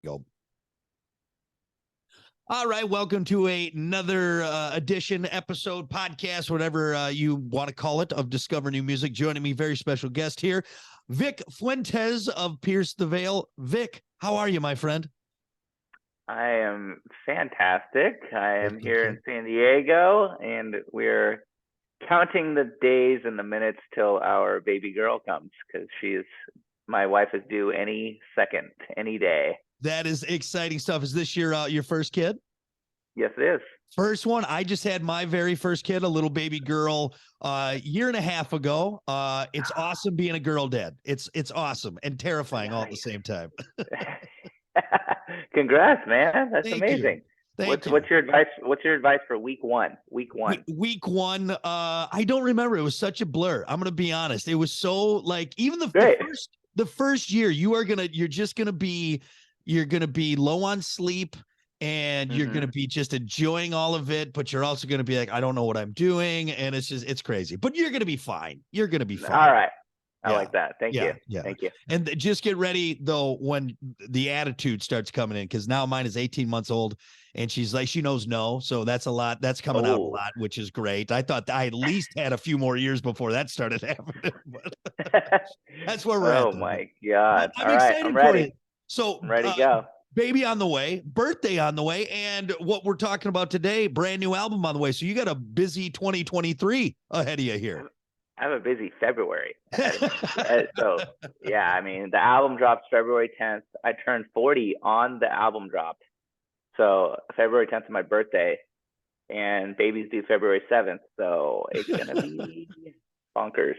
go. All right, welcome to another edition, episode, podcast, whatever you want to call it, of Discover New Music. Joining me, very special guest here, Vic Fuentes of Pierce the Veil. Vic, how are you, my friend? I am fantastic. I am here in San Diego, and we're counting the days and the minutes till our baby girl comes because my wife is due any second, any day. That is exciting stuff. Is this your first kid? Yes, it is. First one. I just had my very first kid, a little baby girl, a year and a half ago. It's awesome being a girl dad. It's awesome and terrifying all at the same time. Congrats, man. That's Thank amazing. You. What's your advice? What's your advice for week one? Week one. Week one. I don't remember. It was such a blur. I'm gonna be honest. It was so like even the first year, you're gonna be low on sleep, and you're gonna be just enjoying all of it, but you're also gonna be like, I don't know what I'm doing, and it's crazy. But you're gonna be fine. You're gonna be fine. All right. I like that. Thank you. Yeah. Thank you. And just get ready though when the attitude starts coming in, because now mine is 18 months old and she's like, she knows no. So that's a lot. That's coming out a lot, which is great. I thought I at least had a few more years before that started happening. But that's where we're at. Oh my God. I'm excited I'm ready. for you. So I'm ready to go. Baby on the way, birthday on the way, and what we're talking about today, brand new album on the way. So you got a busy 2023 ahead of you here. I have a busy February. So, yeah, I mean, the album drops February 10th. I turned 40 on the album drop. So February 10th is my birthday, and baby's due February 7th. So it's going to be bonkers.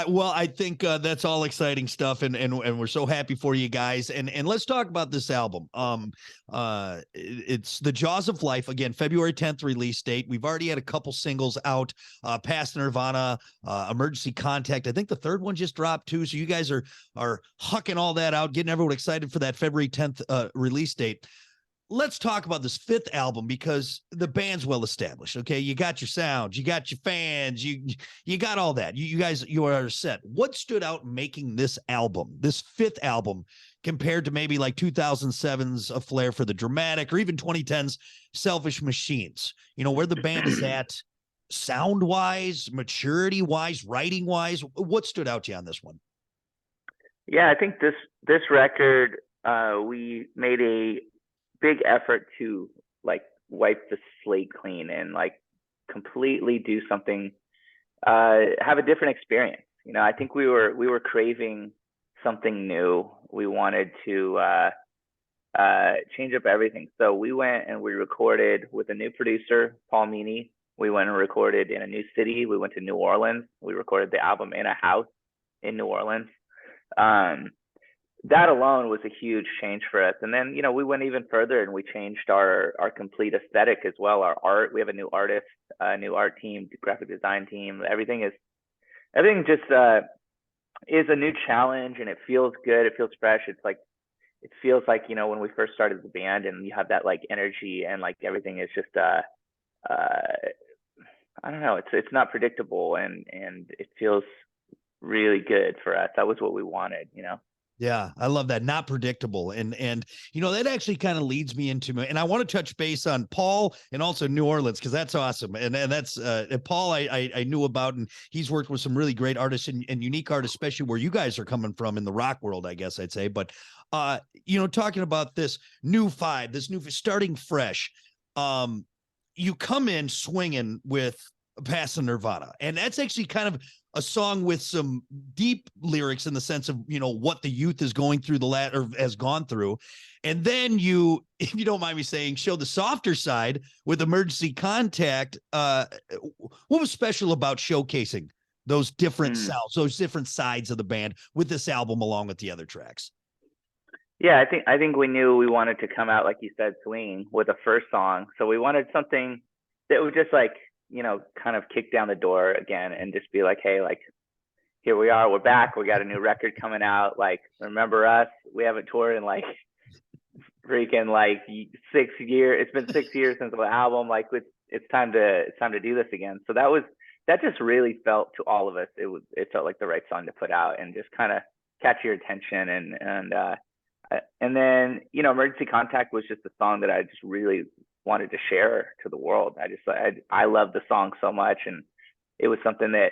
Well, I think that's all exciting stuff, and we're so happy for you guys. And let's talk about this album. It's The Jaws of Life, again, February 10th release date. We've already had a couple singles out, Past Nirvana, Emergency Contact. I think the third one just dropped too. So you guys are hucking all that out, getting everyone excited for that February 10th release date. Let's talk about this fifth album, because the band's well established. Okay, you got your sound, you got your fans, you got all that. You are set. What stood out making this album, this fifth album, compared to maybe like 2007's A Flair for the Dramatic, or even 2010's Selfish Machines? You know, where the band is at, sound wise, maturity wise, writing wise. What stood out to you on this one? Yeah, I think this record, we made a big effort to like wipe the slate clean and like completely do something, have a different experience. You know, I think we were craving something new. We wanted to change up everything. So we went and we recorded with a new producer, Paul Meany. We went and recorded in a new city. We went to New Orleans. We recorded the album in a house in New Orleans. That alone was a huge change for us. And then, you know, we went even further and we changed our complete aesthetic as well. Our art, we have a new artist, a new art team, graphic design team. Everything just is a new challenge, and it feels good. It feels fresh. It feels like, you know, when we first started the band, and you have that like energy, and like everything is just I don't know, it's not predictable, and it feels really good for us. That was what we wanted, you know. Yeah, I love that. Not predictable. And you know, that actually kind of leads me into, and I want to touch base on Paul and also New Orleans, because that's awesome. And that's Paul I knew about, and he's worked with some really great artists and unique artists, especially where you guys are coming from in the rock world, I guess I'd say. But you know, talking about this new five, this new starting fresh, you come in swinging with Past Nirvana, and that's actually kind of a song with some deep lyrics in the sense of, you know, what the youth is going through or has gone through. And then you, if you don't mind me saying, show the softer side with Emergency Contact. What was special about showcasing those different sounds, those different sides of the band with this album, along with the other tracks? Yeah, I think we knew we wanted to come out, like you said, swinging with the first song. So we wanted something that would just like, you know, kind of kick down the door again and just be like, hey, like, here we are, we're back, we got a new record coming out, like, remember us? We haven't toured in like freaking like 6 years. It's been 6 years since the album. Like, it's time to do this again. So that just really felt to all of us, it felt like the right song to put out and just kind of catch your attention. And And then, Emergency Contact was just a song that I just really wanted to share to the world. I love the song so much, and it was something that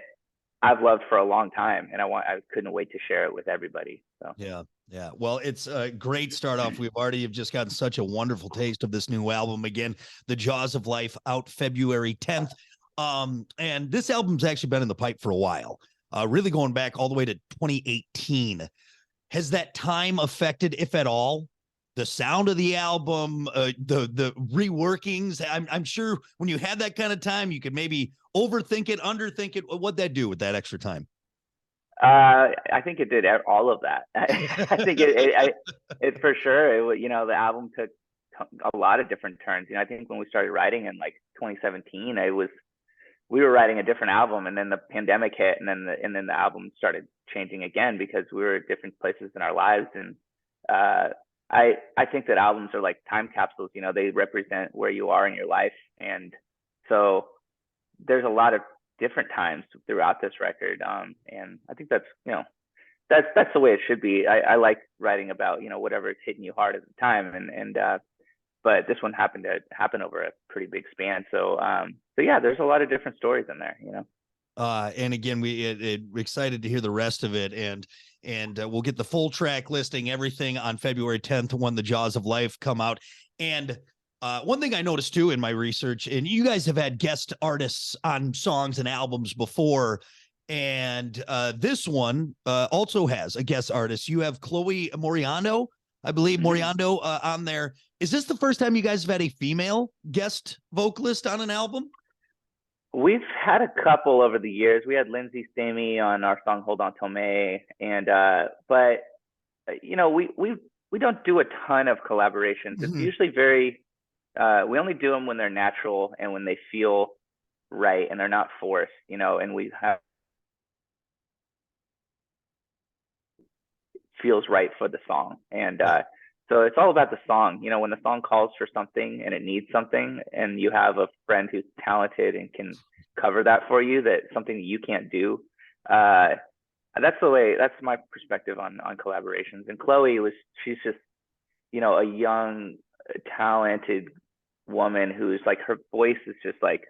I've loved for a long time, and I couldn't wait to share it with everybody. So Yeah. Yeah. Well, it's a great start off. We've already have just gotten such a wonderful taste of this new album. Again, The Jaws of Life, out February 10th. And this album's actually been in the pipe for a while, really going back all the way to 2018. Has that time affected, if at all, the sound of the album, the reworkings? I'm sure when you had that kind of time, you could maybe overthink it, underthink it. What'd that do with that extra time? I think it did all of that. I think it for sure. The album took a lot of different turns. I think when we started writing in like 2017, we were writing a different album, and then the pandemic hit, and then the album started changing again because we were at different places in our lives. And I think that albums are like time capsules. They represent where you are in your life, and so there's a lot of different times throughout this record. And I think that's the way it should be. I like writing about whatever's hitting you hard at the time, and but this one happened to happen over a pretty big span. So yeah, there's a lot of different stories in there. And again, we're excited to hear the rest of it, and we'll get the full track listing, everything on February 10th when The Jaws of Life come out. And one thing I noticed too in my research, and you guys have had guest artists on songs and albums before, and this one also has a guest artist. You have Chloe Moriando, I believe, Moriando on there. Is this the first time you guys have had a female guest vocalist on an album? We've had a couple over the years. We had Lindsay Stamey on our song "Hold On Till May," and but we don't do a ton of collaborations. It's usually very we only do them when they're natural and when they feel right and they're not forced, and we have feels right for the song. And so it's all about the song. When the song calls for something and it needs something, and you have a friend who's talented and can cover that for you, that's something that you can't do. That's my perspective on collaborations. And Chloe she's just, a young, talented woman who's like, her voice is just like,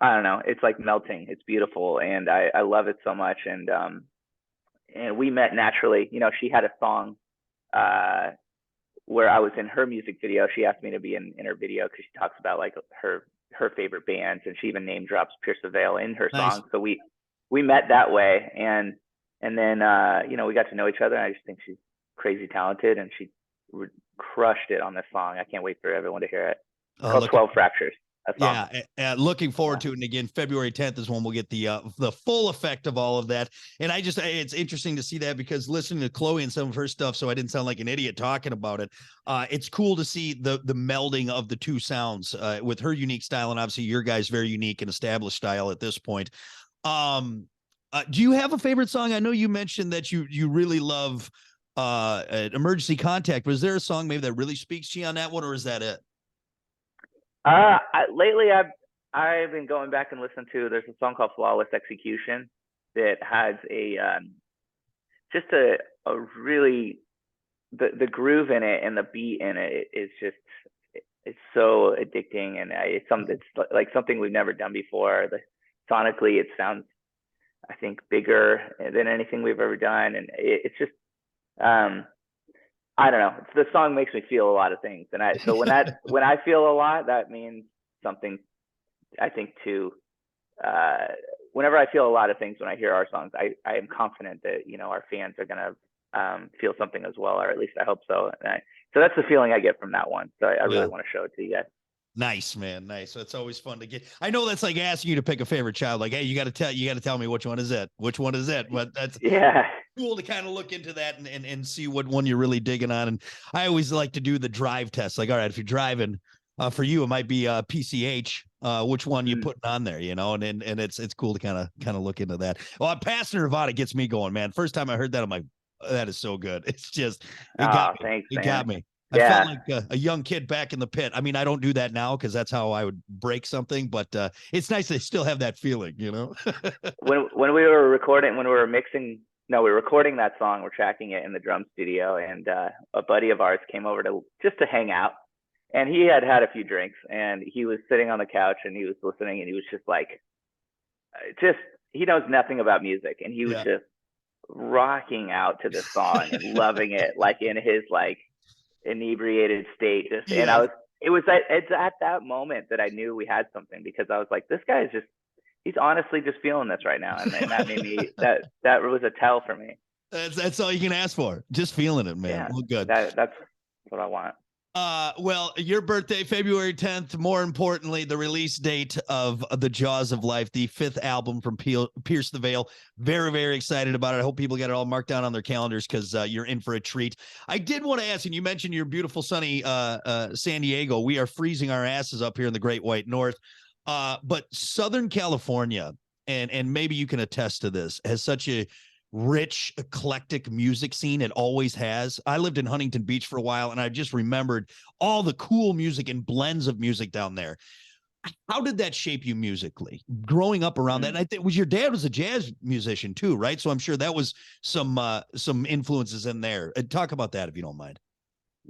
I don't know, it's like melting. It's beautiful, and I love it so much. And we met naturally. She had a song where I was in her music video. She asked me to be in her video because she talks about like her favorite bands, and she even name drops Pierce the Veil in her song. So we met that way, and then we got to know each other. And I just think she's crazy talented, and she crushed it on this song. I can't wait for everyone to hear it. It's called 12 Fractures. Yeah, looking forward to it. And again, February 10th is when we'll get the full effect of all of that. And it's interesting to see that, because listening to Chloe and some of her stuff, so I didn't sound like an idiot talking about it. It's cool to see the melding of the two sounds with her unique style, and obviously your guys' very unique and established style at this point. Do you have a favorite song? I know you mentioned that you really love Emergency Contact. Was there a song maybe that really speaks to you on that one, or is that it? Lately I've been going back and listening to, there's a song called Flawless Execution that has just a really, the groove in it and the beat in it is just, it's so addicting, and it's like something we've never done before. Sonically it sounds, I think, bigger than anything we've ever done, and it's just I don't know. The song makes me feel a lot of things, and so when I feel a lot, that means something. I think too. Whenever I feel a lot of things when I hear our songs, I am confident that our fans are gonna feel something as well, or at least I hope so. So that's the feeling I get from that one. So I really want to show it to you guys. Nice, man. Nice. It's always fun to get. I know that's like asking you to pick a favorite child. Like, hey, you got to tell me which one is it. Which one is it? But that's cool to kind of look into that and see what one you're really digging on. And I always like to do the drive test. Like, all right, if you're driving, for you, it might be PCH. Which one you putting on there? And it's cool to kind of look into that. Well, Past Nirvana gets me going, man. First time I heard that, I'm like, oh, that is so good. It's just got me. Thanks, it man. got me. I felt like a young kid back in the pit. I mean, I don't do that now because that's how I would break something, but it's nice to still have that feeling, when we were recording, when we were mixing no, we're recording that song. We're tracking it in the drum studio, and a buddy of ours came over to just to hang out. And he had had a few drinks, and he was sitting on the couch, and he was listening, and he was just like, just he knows nothing about music, and he was Yeah. just rocking out to this song and loving it, like in his like inebriated state. Just and Yeah. it was it's at that moment that I knew we had something, because I was like, this guy is just he's honestly just feeling this right now, and that made me that was a tell for me. That's all you can ask for. Just feeling it, man. Yeah, Well, good. that's what I want. Well, your birthday, February 10th, more importantly, the release date of The Jaws of Life, the 5th album from Pierce the Veil. Very, very excited about it. I hope people get it all marked down on their calendars, because you're in for a treat. I did want to ask, and you mentioned your beautiful sunny San Diego. We are freezing our asses up here in the Great White North. But Southern California, and maybe you can attest to this, has such a rich, eclectic music scene. It always has. I lived in Huntington Beach for a while, and I just remembered all the cool music and blends of music down there. How did that shape you musically growing up around that? And I think your dad was a jazz musician too, right? So I'm sure that was some influences in there. Talk about that if you don't mind.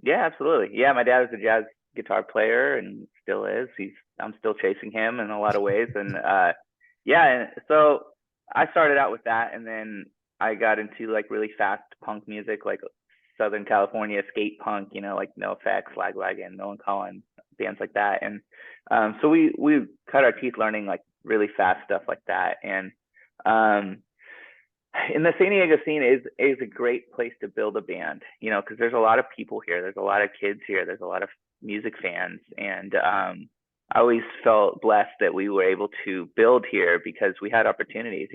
Yeah, absolutely. Yeah, my dad was a jazz guitar player and still is. I'm still chasing him in a lot of ways. And yeah, and so I started out with that, and then I got into like really fast punk music, like Southern California skate punk, like NoFX, Lagwagon, No One Calling, bands like that. And so we cut our teeth learning like really fast stuff like that. And in the San Diego scene is a great place to build a band, because there's a lot of people here, there's a lot of kids here, there's a lot of music fans, and I always felt blessed that we were able to build here because we had opportunities.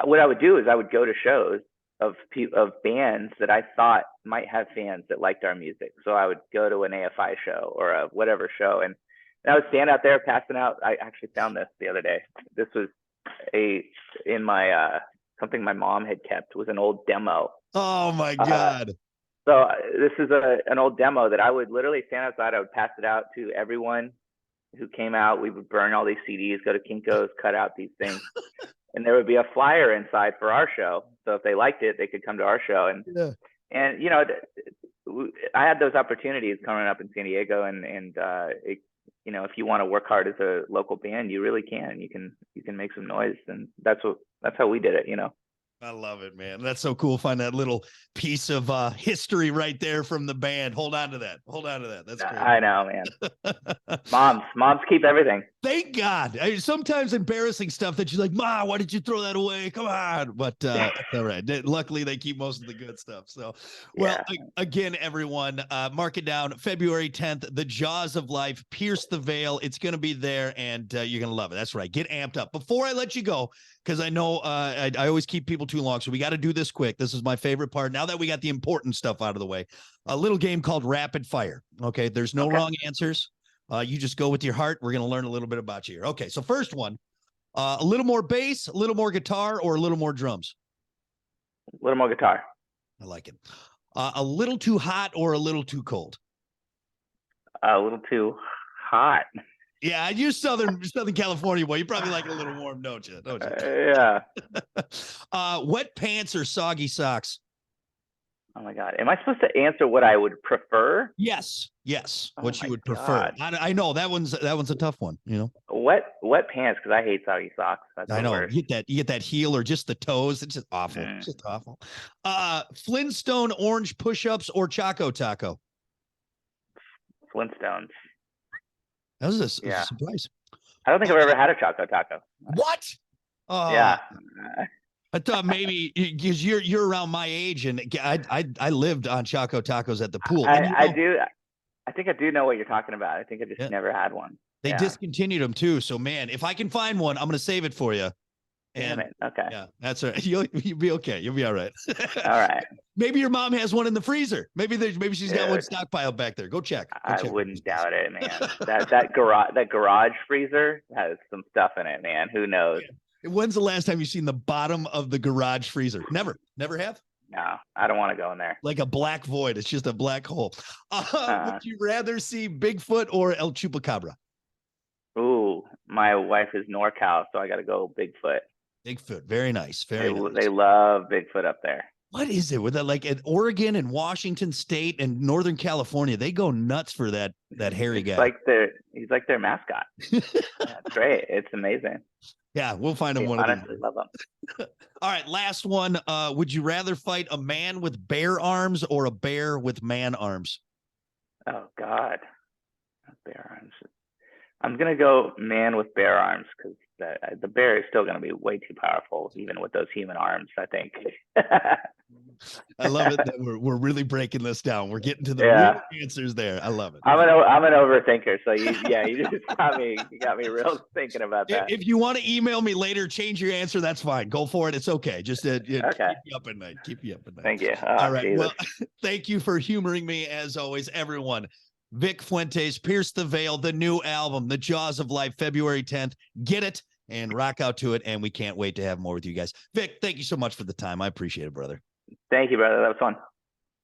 What I would do is I would go to shows of bands that I thought might have fans that liked our music. So I would go to an AFI show or a whatever show, and I would stand out there passing out. I actually found this the other day. This was in my something my mom had kept, was an old demo. Oh my God. So this is an old demo that I would literally stand outside. I would pass it out to everyone who came out. We would burn all these CDs, go to Kinko's, cut out these things. And there would be a flyer inside for our show. So if they liked it, they could come to our show. And I had those opportunities coming up in San Diego, and if you want to work hard as a local band, you really can. You can make some noise, and that's how we did it. I love it, man. That's so cool. Find that little piece of history right there from the band. Hold on to that. That's great. I know, man. Moms keep everything. Thank God. Sometimes embarrassing stuff that you're like, Ma, why did you throw that away? Come on. But all right. Luckily, they keep most of the good stuff. So, well, again, everyone, mark it down. February 10th, The Jaws of Life, Pierce the Veil. It's going to be there, and you're going to love it. That's right. Get amped up. Before I let you go, because I know I always keep people too long, so we got to do this quick. This is my favorite part. Now that we got the important stuff out of the way, a little game called Rapid Fire. Okay, there's no wrong answers. You just go with your heart. We're going to learn a little bit about you here. Okay, so first one, a little more bass, a little more guitar, or a little more drums? A little more guitar. I like it. A little too hot or a little too cold? A little too hot. Yeah, you're Southern California boy. You probably like it a little warm, don't you? Yeah. Wet pants or soggy socks? Oh my God. Am I supposed to answer what I would prefer? Yes. What you would prefer. I know that one's a tough one, Wet pants, because I hate soggy socks. That's I know. Worst. You get that heel or just the toes. It's just awful. It's just awful. Flintstone orange push-ups or Choco Taco? Flintstones. That was a surprise. I don't think I've ever had a Choco Taco. What? Yeah. I thought maybe because you're around my age, and I lived on Choco Tacos at the pool. I do. I think I do know what you're talking about. I think I just never had one. They discontinued them too. So man, if I can find one, I'm going to save it for you. Damn it. Okay. Yeah, that's all right. You'll be okay. You'll be all right. All right. Maybe your mom has one in the freezer. Maybe she's got one stockpiled back there. Go check. I wouldn't doubt it, man. that garage freezer has some stuff in it, man. Who knows? Yeah. When's the last time you've seen the bottom of the garage freezer? Never have? No, I don't want to go in there. Like a black void. It's just a black hole. Would you rather see Bigfoot or El Chupacabra? Ooh, my wife is NorCal, so I got to go Bigfoot. Bigfoot. Very nice. Very nice. They love Bigfoot up there. What is it with that? Like at Oregon and Washington State and Northern California, they go nuts for that hairy guy. He's like their mascot. Yeah, it's great. It's amazing. Yeah, we'll find him one of these. Love them. All right, last one. Would you rather fight a man with bear arms or a bear with man arms? Oh God, bear arms. I'm gonna go man with bear arms because the bear is still gonna be way too powerful, even with those human arms, I think. I love it that we're really breaking this down. We're getting to the real answers there. I love it. I'm an overthinker, so you just got me real thinking about that. If you want to email me later, change your answer. That's fine. Go for it. It's okay. Just okay. Keep you up at night. Keep you up at night. Thank you. All right. Jesus. Well, thank you for humoring me as always, everyone. Vic Fuentes, Pierce the Veil, the new album, The Jaws of Life, February 10th. Get it and rock out to it. And we can't wait to have more with you guys. Vic, thank you so much for the time. I appreciate it, brother. Thank you, brother. That was fun.